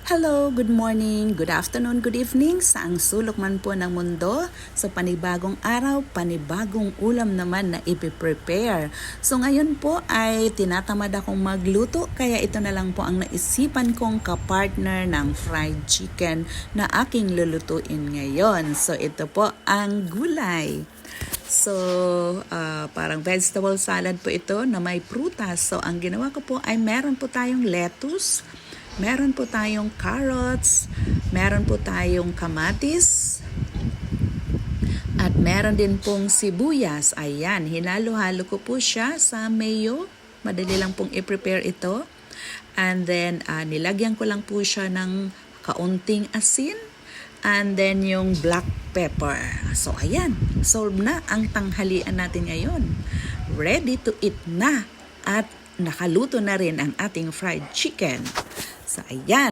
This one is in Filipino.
Hello, good morning, good afternoon, good evening sa ang sulok man po ng mundo. Sa panibagong araw, panibagong ulam naman na ipiprepare. So ngayon po ay tinatamad akong magluto kaya ito na lang po ang naisipan kong kapartner ng fried chicken na aking lulutuin ngayon. So ito po ang gulay. So, parang vegetable salad po ito na may prutas. So, ang ginawa ko po ay meron po tayong lettuce, meron po tayong carrots, meron po tayong kamatis, at meron din pong sibuyas. Ayan, hinalo-halo ko po siya sa mayo. Madali lang pong i-prepare ito. And then, nilagyan ko lang po siya ng kaunting asin. And then yung black pepper. So ayan, solve na ang tanghalian natin ngayon. Ready to eat na at nakaluto na rin ang ating fried chicken. So ayan.